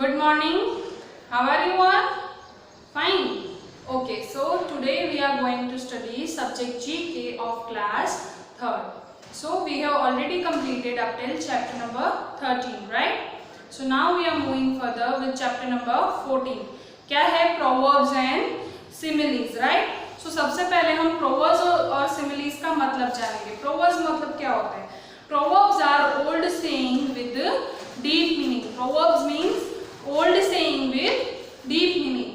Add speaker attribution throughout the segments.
Speaker 1: Good morning. How are you all? Fine. Okay, so today we are going to study subject GK of class 3rd. So we have already completed up till chapter number 13, right? So now we are moving further with chapter number 14. क्या है? Proverbs and similes, right? So सबसे पहले हम proverbs और similes का मतलब जानेंगे. Proverbs मतलब क्या होता है? Proverbs are old saying with deep meaning. Proverbs means old saying with deep meaning.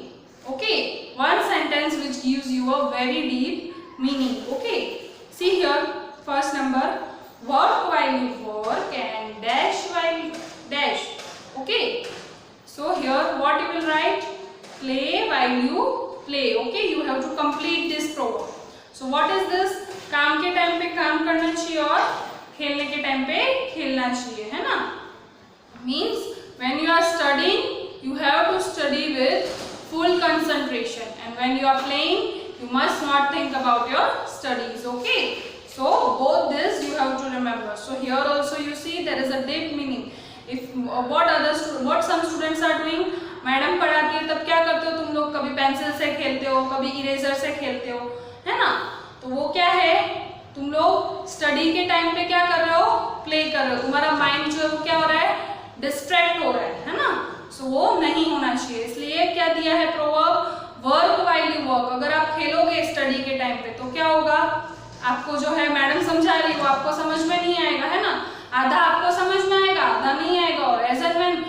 Speaker 1: Okay, one sentence which gives you a very deep meaning. Okay, see here, first number, work while you work and dash while dash. Okay, so here what you will write? Play while you play. Okay, you have to complete this proverb. So what is this? काम के time पे काम करना चाहिए और खेलने के time पे खेलना चाहिए, है ना? Means when you are studying, you have to study with full concentration, and when you are playing, you must not think about your studies. Okay, so both this you have to remember. So here also you see there is a deep meaning. If what some students are doing, madam पढ़ाती है तब क्या करते हो तुम लोग? कभी pencil से खेलते हो, कभी इरेजर से खेलते हो, है ना? तो वो क्या है, तुम लोग स्टडी के टाइम पे क्या कर रहे हो? प्ले कर रहे हो. तुम्हारा माइंड जो है वो क्या हो रहा है? डिस्ट्रैक्ट हो रहा है ना? सो वो नहीं होना चाहिए. इसलिए क्या दिया है proverb? Work while you work. अगर आप खेलोगे स्टडी के टाइम पे तो क्या होगा? आपको जो है मैडम समझा रही है वो आपको समझ में नहीं आएगा, है ना? आधा आपको समझ में आएगा, आधा नहीं आएगा. और as and when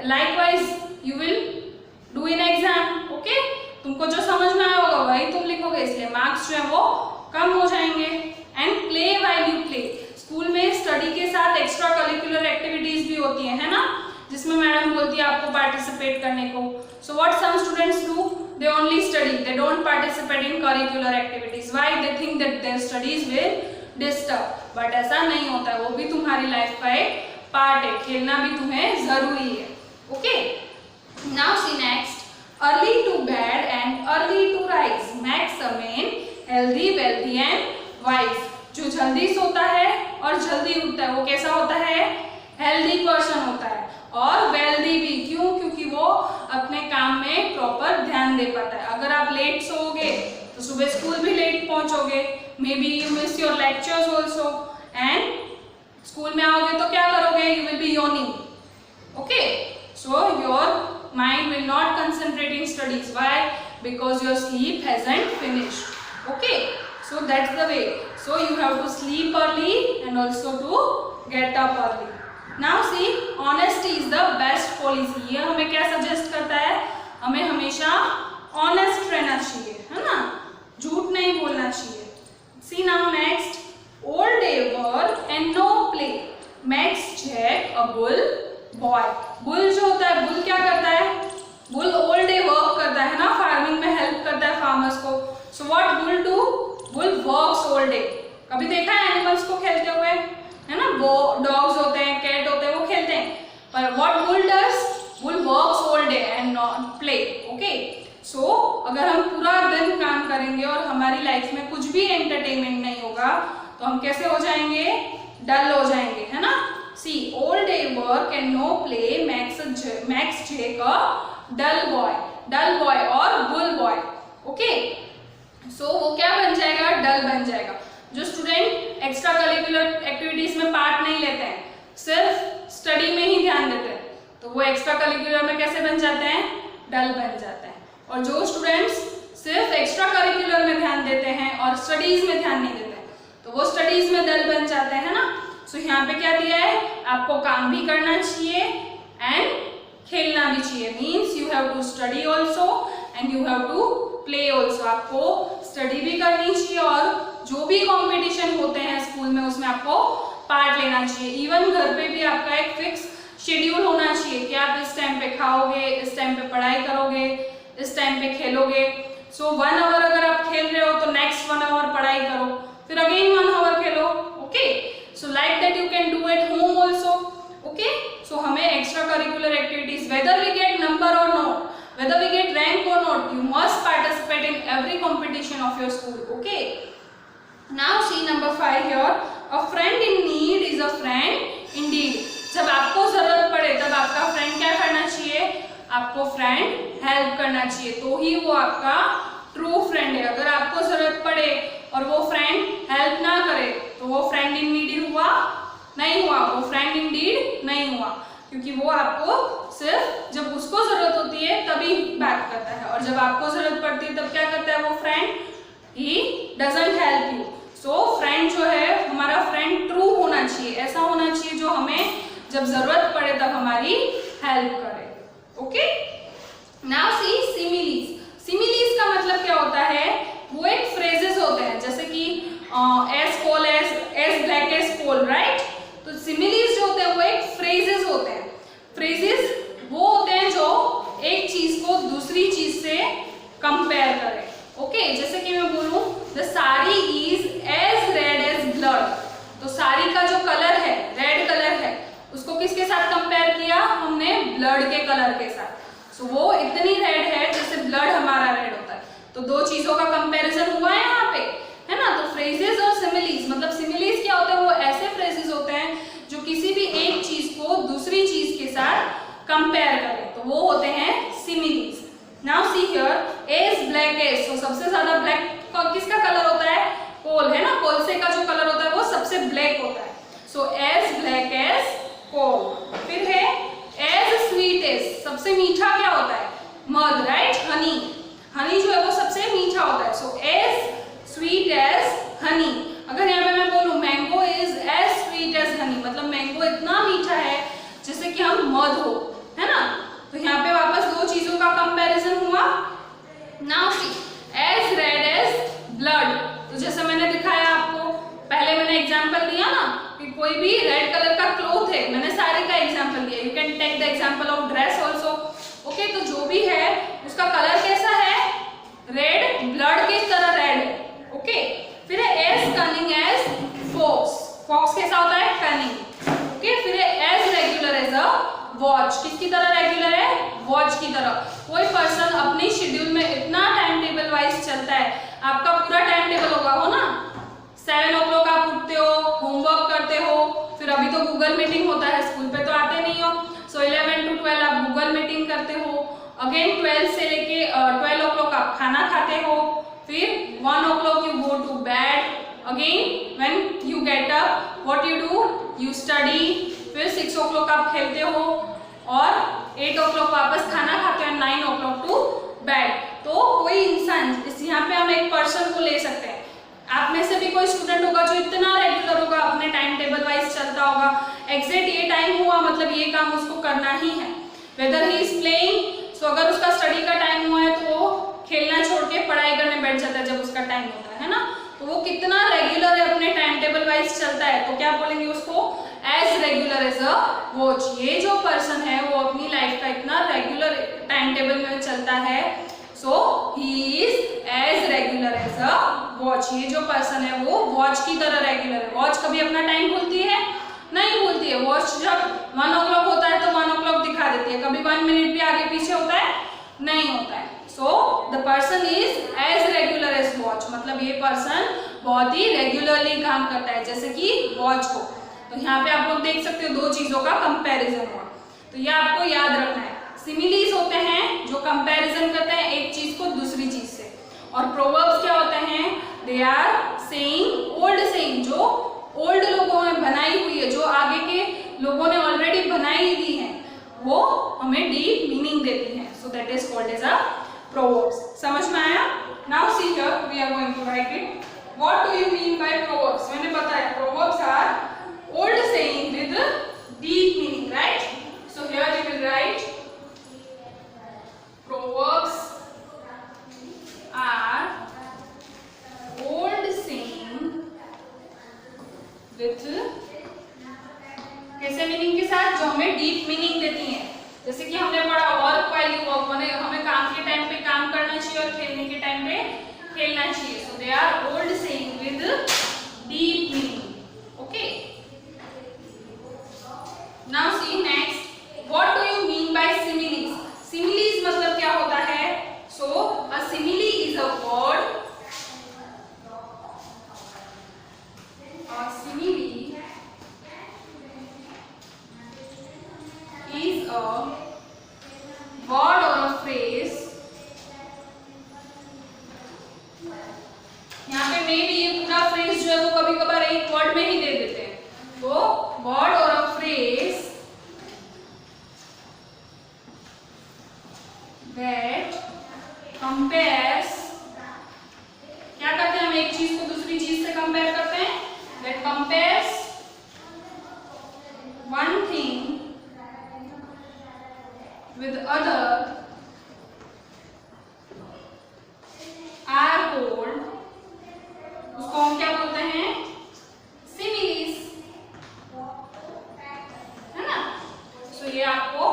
Speaker 1: likewise you will do in exam. Okay, तुमको जो समझ में आया होगा वही तुम लिखोगे, इसलिए मार्क्स जो है वो कम हो जाएंगे. And play while you play. School में स्टडी के साथ एक्स्ट्रा करिकुलर एक्टिविटीज भी होती है ना, जिसमें मैडम बोलती है आपको पार्टिसिपेट करने को. So what some students do, they only study, they don't participate in curricular activities. Why? They think that their studies will disturb. But ऐसा नहीं होता है, वो भी तुम्हारी लाइफ का एक पार्ट है. खेलना भी तुम्हें जरूरी है. Okay, now see next. Early to bed and early to rise makes a man healthy wealthy and wise. जो जल्दी सोता है और जल्दी उठता है वो कैसा होता है? हेल्दी पर्सन होता है. और वेल्दी भी. क्यों? क्योंकि वो अपने काम में प्रॉपर ध्यान दे पाता है. अगर आप लेट सोओगे तो सुबह स्कूल भी लेट पहुंचोगे. Maybe you miss your lectures also. And school में आओगे तो क्या करोगे? You will be yawning. Okay, so your mind will not concentrate in studies. Why? Because your sleep hasn't finished. Okay, so that's the way. So you have to sleep early and also to get up early. Now see, honesty is the best policy. ये हमें क्या suggest करता है? हमें हमेशा honest रहना चाहिए, है ना? झूठ नहीं बोलना चाहिए. See now next. All day work and no play makes Jack a bull boy. Bull जो होता है, बुल क्या करता है? बुल all day work करता है ना, फार्मिंग में हेल्प करता है फार्मर्स को. So what bull do? Bull works all day. कभी देखा है एनिमल्स को खेलते हुए, है ना? डॉग्स होते हैं, कैट होते हैं, वो खेलते हैं. पर what bull does? Bull works all day and not play. Okay, so अगर हम पूरा दिन काम करेंगे और हमारी लाइफ में कुछ भी एंटरटेनमेंट नहीं होगा तो हम कैसे हो जाएंगे? डल हो जाएंगे, है ना? See, all day work and no play makes Jack a dull boy. Dull boy और बुल बॉय. ओके, सो वो क्या बन जाएगा? डल बन जाएगा. जो स्टूडेंट एक्स्ट्रा करिकुलर एक्टिविटीज में पार्ट नहीं लेते हैं, सिर्फ स्टडी में ही ध्यान देते हैं, तो वो एक्स्ट्रा करिकुलर में कैसे बन जाते हैं? डल बन जाते हैं. और जो स्टूडेंट्स सिर्फ एक्स्ट्रा करिकुलर में ध्यान देते हैं और स्टडीज में ध्यान नहीं देते हैं, तो वो स्टडीज में डल बन जाते हैं ना. सो यहाँ पे क्या दिया है? आपको काम भी करना चाहिए एंड खेलना भी चाहिए. Means you have to study also and you have to play also. आपको स्टडी भी करनी चाहिए और जो भी कंपटीशन होते हैं स्कूल में उसमें आपको पार्ट लेना चाहिए. इवन घर पे भी आपका एक फिक्स शेड्यूल होना चाहिए कि आप इस टाइम पे खाओगे, इस टाइम पे पढ़ाई करोगे, इस टाइम पे खेलोगे. सो 1 आवर अगर आप खेल रहे हो तो नेक्स्ट 1 आवर पढ़ाई करो, फिर अगेन 1 आवर खेलो. Okay, so like that you can do at home also. Okay, so हमें extra curricular activities, whether we get number or not, whether we get rank or not, you must participate in every competition of your school. Okay, now see number 5 here. A friend in need is a friend indeed. जब आपको जरूरत पड़े तब आपका friend क्या करना चाहिए? आपको फ्रेंड हेल्प करना चाहिए, तो ही वो आपका ट्रू फ्रेंड है। अगर आपको जरूरत पड़े और वो फ्रेंड हेल्प ना करे तो वो फ्रेंड इन नीड हुआ नहीं हुआ, वो फ्रेंड इन नीड नहीं हुआ, क्योंकि वो आपको सिर्फ जब उसको जरूरत होती है तभी बैक करता है, और जब आपको जरूरत पड़ती है तब क्या करता है वो friend, he doesn't help you. So friend जो है हमारा फ्रेंड ट्रू होना चाहिए, ऐसा होना चाहिए जो हमें जब जरूरत पड़े तब हमारी हेल्प करे। ओके, नाउ सी सिमिलीज। सिमिलीज का मतलब क्या होता है, वो एक फ्रेजेस होते हैं, जैसे कि as coal as black as coal, right. तो सिमिलीज जो होते हैं वो एक फ्रेजेस होते हैं। फ्रेजेस वो होते हैं जो एक चीज को दूसरी चीज से कंपेयर करें। ओके, जैसे कि मैं बोलूं the sari is as red as blood, तो साड़ी का जो कलर है, रेड कलर है, उसको किसके साथ कंपेयर किया हमने, ब्लड के कलर के साथ। सो वो इतनी रेड है जैसे ब्लड हमारा रेड होता है, तो दो चीजों का कंपैरिजन हुआ है यहाँ पे, है ना। तो फ्रेजेस और सिमिलीज, मतलब सिमिलीज क्या होते हैं, वो ऐसे फ्रेजेस होते हैं जो किसी भी एक चीज को दूसरी चीज के साथ कंपेयर करें, तो वो होते हैं similes. Now see here as black as, तो सबसे ज्यादा ब्लैक किसका कलर होता है, कोल, है ना। कोलसे का जो कलर होता है वो सबसे ब्लैक होता है। So as black as coal. फिर है एज स्वीट एज, सबसे मीठा क्या होता है, मध, राइट, हनी। हनी जो है वो सबसे मीठा होता है। So as sweet as honey. अगर यहाँ पे मैं बोलूं mango is as sweet as honey, मतलब मैंगो इतना मीठा है जैसे कि हम मध हो, है ना। तो यहाँ पे वापस दो चीजों का कंपैरिजन हुआ। Now see as red as blood, तो जैसे मैंने दिखाया आपको, पहले मैंने एग्जांपल दिया ना कि कोई भी रेड कलर का क्लॉथ है, मैंने सारे का एग्जांपल दिया, you can take the example of dress also. Okay, तो जो भी है उसका कलर कैसा है, रेड, ब्लड की तरह रेड है। ओके, फिर है as cunning as fox. Fox कैसा होता है, कनिंग। ओके, फिर है as regular as a watch, किसकी तरह रेगुलर है, वॉच की तरह। कोई पर्सन अपने शेड्यूल में इतना टाइम टेबल वाइज चलता है, आपका पूरा टाइम टेबल होगा हो ना, 7 o'clock आप उठते हो, होमवर्क करते हो, फिर अभी तो गूगल मीटिंग होता है, स्कूल पे तो आते नहीं हो। सो 11 to 12 आप गूगल मीटिंग करते हो, अगेन 12 से लेके 12 o'clock आप खाना खाते हो, फिर 1 o'clock you go to bed, again when you get up what you do, you study, फिर 6 o'clock आप खेलते हो, और 8 o'clock वापस खाना खाते हो, 9 o'clock टू बेड। तो कोई इंसान, इस यहाँ पे हम एक पर्सन को ले सकते हैं, आप में से भी कोई स्टूडेंट होगा जो इतना रेगुलर होगा, अपने टाइम टेबल वाइज चलता होगा, एग्जैक्ट ये टाइम हुआ मतलब ये काम उसको करना ही है, वेदर ही इज प्लेइंग। सो अगर उसका स्टडी का टाइम हुआ है तो वो खेलना छोड़ के पढ़ाई करने बैठ जाता है जब उसका टाइम होता है ना। तो वो कितना रेगुलर है, अपने टाइम टेबल वाइज चलता है, तो क्या बोलेंगे उसको, as regular as a watch. ये जो पर्सन है वो अपनी लाइफ का इतना रेगुलर टाइम टेबल में चलता है, so he is as regular as a watch. ये जो पर्सन है वो वॉच की तरह रेगुलर है। वॉच कभी अपना टाइम भूलती है, नहीं भूलती है। वॉच जब 1 o'clock होता है तो 1 o'clock दिखा देती है, कभी 1 मिनट भी आगे पीछे होता है, नहीं होता है। So the person is as regular as watch, मतलब ये पर्सन बहुत ही रेगुलरली काम करता है, जैसे कि वॉच को। तो यहाँ पे आप लोग देख सकते हो दो चीजों का कंपैरिजन हुआ, तो ये आपको याद रखना है। सिमिलीज होते हैं जो कंपैरिजन करते हैं एक चीज को दूसरी चीज से, और प्रोवर्ब्स क्या होते हैं, they are saying, old saying, जो ओल्ड लोगों ने बनाई हुई है, जो आगे के लोगों ने ऑलरेडी बनाई दी है, वो हमें डीप मीनिंग देती है। So that is called as a proverbs. समझ में आया? Now see here we are going to write it. What do you mean by proverbs? मैंने बताया proverbs are old saying with deep meaning, right? So here you will write proverbs are old saying with कैसे meaning के साथ, जो हमें deep meaning देती हैं। जैसे कि हमने पढ़ा वर्क व्हाइल यू वर्क, माने हमें काम के टाइम पे काम करना चाहिए और खेलने के टाइम पे खेलना चाहिए। So they are old saying with deep meaning. Okay, now see next, what do you mean by similes? Similes मतलब क्या होता है? So a simile is a word, simile is a word और अ फ्रेज, यहाँ पे मे भी ये पूरा फ्रेज जो है वो कभी कभार एक वर्ड में ही दे देते हैं, तो वर्ड और अ फ्रेज that compares, क्या करते हैं हम एक चीज को दूसरी चीज से कंपेयर करते हैं, that compares one thing with other are called, उसको हम क्या बोलते हैं, similes, है ना। सो ये आपको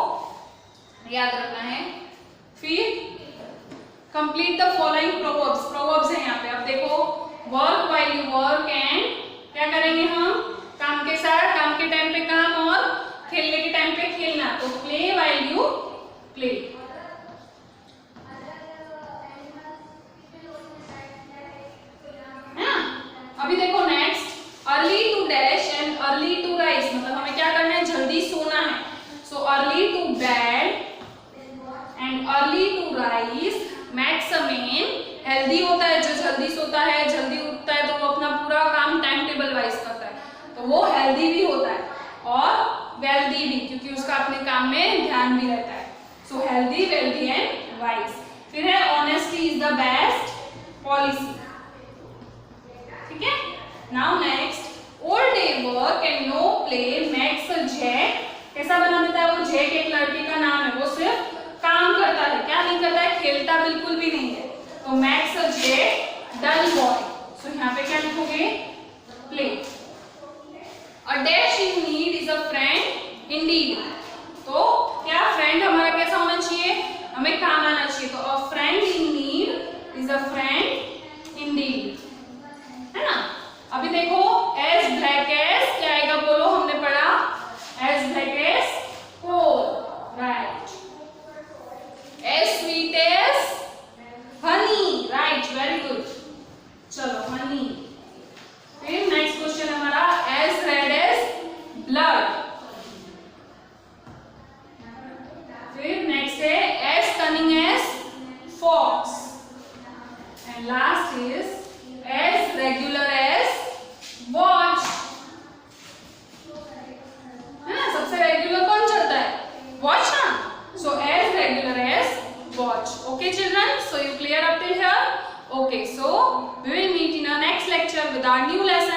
Speaker 1: याद रखना है। फिर complete the following proverbs, proverbs है यहाँ पे। अब देखो work while you work and, क्या करेंगे हम, काम के साथ, काम के टाइम पे काम और खेलने के टाइम पे खेलना, तो प्ले व्हाइल यू प्ले, है ना। अभी देखो next, early to dash and early to rise, मतलब हमें क्या करना है, जल्दी सोना है। So early to bed and early to rise makes a man, healthy होता है जो जल्दी सोता है, जल्दी उठता है, तो वो अपना पूरा काम टाइम टेबल वाइज करता है, तो वो हेल्दी भी होता है और वेल्दी भी, क्योंकि उसका अपने काम में ध्यान भी रहता है। So healthy, wealthy and wise. फिर है honesty is the best policy, ठीक है। Now next, all day work and no play makes a Jack, कैसा बना देता है वो, जैक एक लड़के का नाम है, वो सिर्फ काम करता है, क्या नहीं करता है, खेलता बिल्कुल भी नहीं है, तो makes a Jack dull boy. So यहाँ पे क्या लिखोगे, play. A dash in need is a friend indeed, तो क्या फ्रेंड हमारा कैसा होना चाहिए, हमें काम आना चाहिए, तो अ friend in need is a friend Indeed, है ना। अभी देखो एज ब्लैक एज, क्या आएगा बोलो, हमने पढ़ा as black as coal, right. As sweet as honey, right, very good, चलो हनी। फिर नेक्स्ट क्वेश्चन हमारा, एज रेड एज ब्लड। फिर नेक्स्ट है as cunning as fox, and last is as regular as watch, है ना। सबसे regular कौन चलता है, वॉच ना, so as regular as watch. Okay children, so you clear up till here? Okay, so we will meet in our next lecture with our new lesson.